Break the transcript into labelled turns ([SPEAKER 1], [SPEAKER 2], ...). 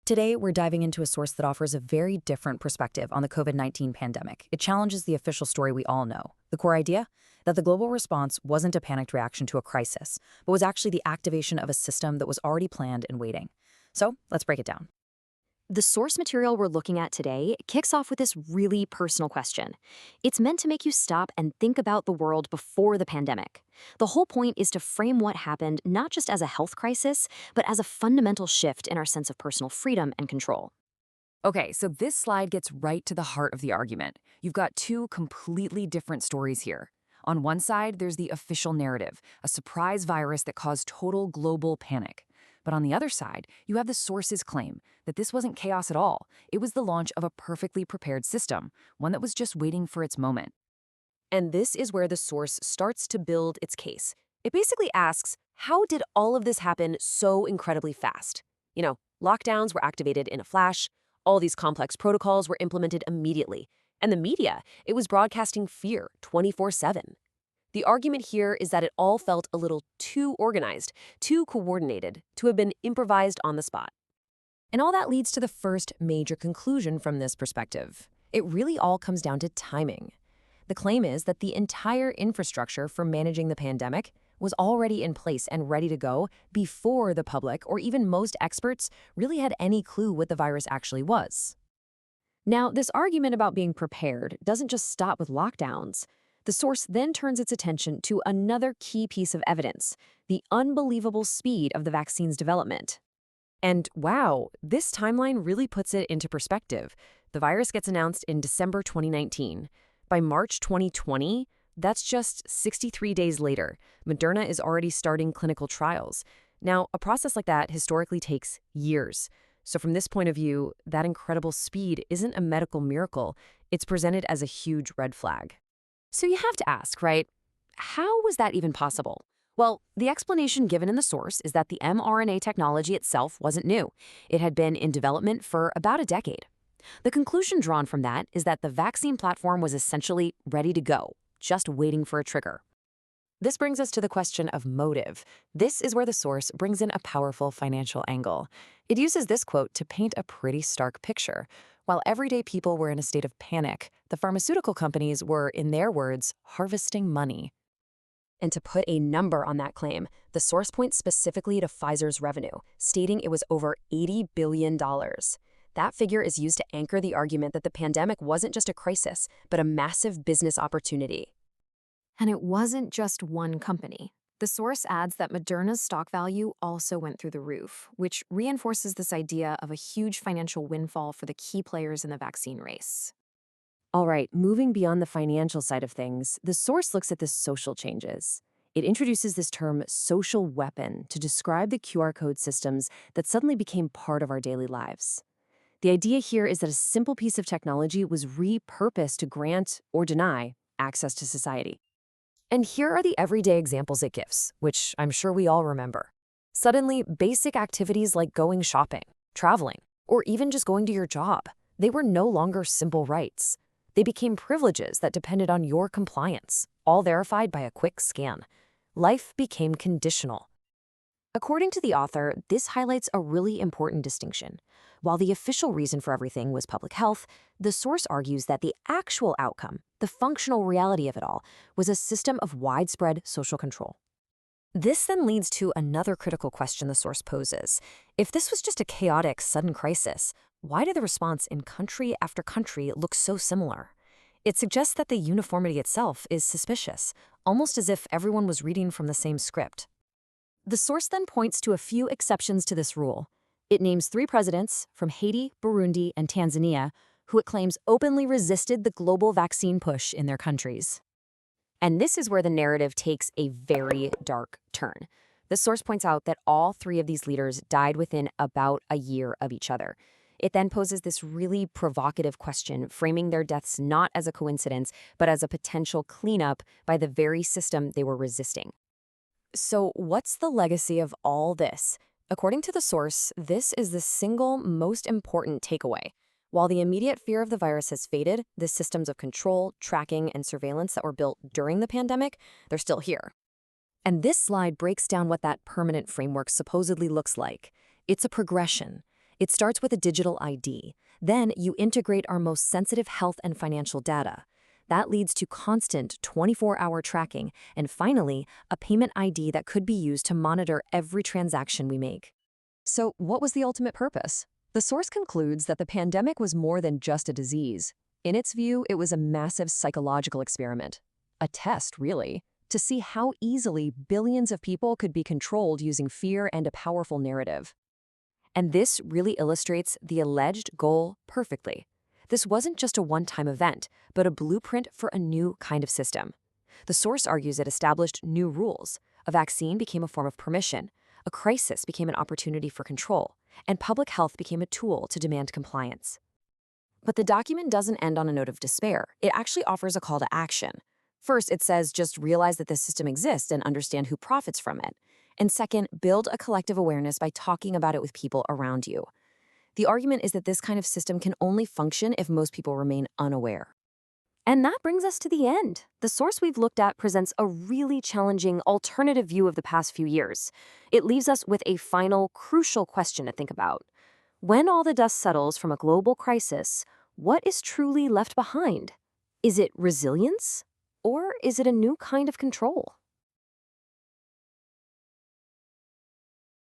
[SPEAKER 1] Today, we're diving into a source that offers a very different perspective on the COVID-19 pandemic. It challenges the official story we all know. The core idea? That the global response wasn't a panicked reaction to a crisis, but was actually the activation of a system that was already planned and waiting. So, let's break it down.
[SPEAKER 2] The source material we're looking at today kicks off with this really personal question. It's meant to make you stop and think about the world before the pandemic. The whole point is to frame what happened not just as a health crisis, but as a fundamental shift in our sense of personal freedom and control.
[SPEAKER 3] Okay, so this slide gets right to the heart of the argument. You've got two completely different stories here. On one side, there's the official narrative, a surprise virus that caused total global panic. But on the other side, you have the source's claim that this wasn't chaos at all. It was the launch of a perfectly prepared system, one that was just waiting for its moment.
[SPEAKER 4] And this is where the source starts to build its case. It basically asks, how did all of this happen so incredibly fast? Lockdowns were activated in a flash, all these complex protocols were implemented immediately, and the media, it was broadcasting fear 24/7. The argument here is that it all felt a little too organized, too coordinated, to have been improvised on the spot. And all that leads to the first major conclusion from this perspective. It really all comes down to timing. The claim is that the entire infrastructure for managing the pandemic was already in place and ready to go before the public or even most experts really had any clue what the virus actually was. Now, this argument about being prepared doesn't just stop with lockdowns. The source then turns its attention to another key piece of evidence, the unbelievable speed of the vaccine's development. And wow, this timeline really puts it into perspective. The virus gets announced in December 2019. By March 2020, that's just 63 days later. Moderna is already starting clinical trials. Now, a process like that historically takes years. So from this point of view, that incredible speed isn't a medical miracle. It's presented as a huge red flag. So you have to ask, right? How was that even possible? Well, the explanation given in the source is that the mRNA technology itself wasn't new. It had been in development for about a decade. The conclusion drawn from that is that the vaccine platform was essentially ready to go, just waiting for a trigger. This brings us to the question of motive. This is where the source brings in a powerful financial angle. It uses this quote to paint a pretty stark picture. While everyday people were in a state of panic, the pharmaceutical companies were, in their words, harvesting money. And to put a number on that claim, the source points specifically to Pfizer's revenue, stating it was over $80 billion. That figure is used to anchor the argument that the pandemic wasn't just a crisis, but a massive business opportunity.
[SPEAKER 2] And it wasn't just one company. The source adds that Moderna's stock value also went through the roof, which reinforces this idea of a huge financial windfall for the key players in the vaccine race.
[SPEAKER 4] All right, moving beyond the financial side of things, the source looks at the social changes. It introduces this term social weapon to describe the QR code systems that suddenly became part of our daily lives. The idea here is that a simple piece of technology was repurposed to grant or deny access to society. And here are the everyday examples it gives, which I'm sure we all remember. Suddenly, basic activities like going shopping, traveling, or even just going to your job, they were no longer simple rights. They became privileges that depended on your compliance, all verified by a quick scan. Life became conditional. According to the author, this highlights a really important distinction. While the official reason for everything was public health, the source argues that the actual outcome, the functional reality of it all, was a system of widespread social control. This then leads to another critical question the source poses. If this was just a chaotic, sudden crisis, why did the response in country after country look so similar? It suggests that the uniformity itself is suspicious, almost as if everyone was reading from the same script. The source then points to a few exceptions to this rule. It names 3 presidents from Haiti, Burundi, and Tanzania who it claims openly resisted the global vaccine push in their countries. And this is where the narrative takes a very dark turn. The source points out that all 3 of these leaders died within about a year of each other. It then poses this really provocative question, framing their deaths not as a coincidence, but as a potential cleanup by the very system they were resisting. So what's the legacy of all this? According to the source, this is the single most important takeaway. While the immediate fear of the virus has faded, the systems of control, tracking, and surveillance that were built during the pandemic, they're still here. And this slide breaks down what that permanent framework supposedly looks like. It's a progression.
[SPEAKER 2] It starts with a digital ID. Then you integrate our most sensitive health and financial data. That leads to constant 24-hour tracking, and finally, a payment ID that could be used to monitor every transaction we make.
[SPEAKER 3] So, what was the ultimate purpose? The source concludes that the pandemic was more than just a disease. In its view, it was a massive psychological experiment. A test, really, to see how easily billions of people could be controlled using fear and a powerful narrative.
[SPEAKER 2] And this really illustrates the alleged goal perfectly. This wasn't just a one-time event, but a blueprint for a new kind of system. The source argues it established new rules. A vaccine became a form of permission, a crisis became an opportunity for control, and public health became a tool to demand compliance. But the document doesn't end on a note of despair. It actually offers a call to action. First, it says just realize that this system exists and understand who profits from it. And second, build a collective awareness by talking about it with people around you. The argument is that this kind of system can only function if most people remain unaware. And that brings us to the end. The source we've looked at presents a really challenging alternative view of the past few years. It leaves us with a final, crucial question to think about. When all the dust settles from a global crisis, what is truly left behind? Is it resilience? Or is it a new kind of control?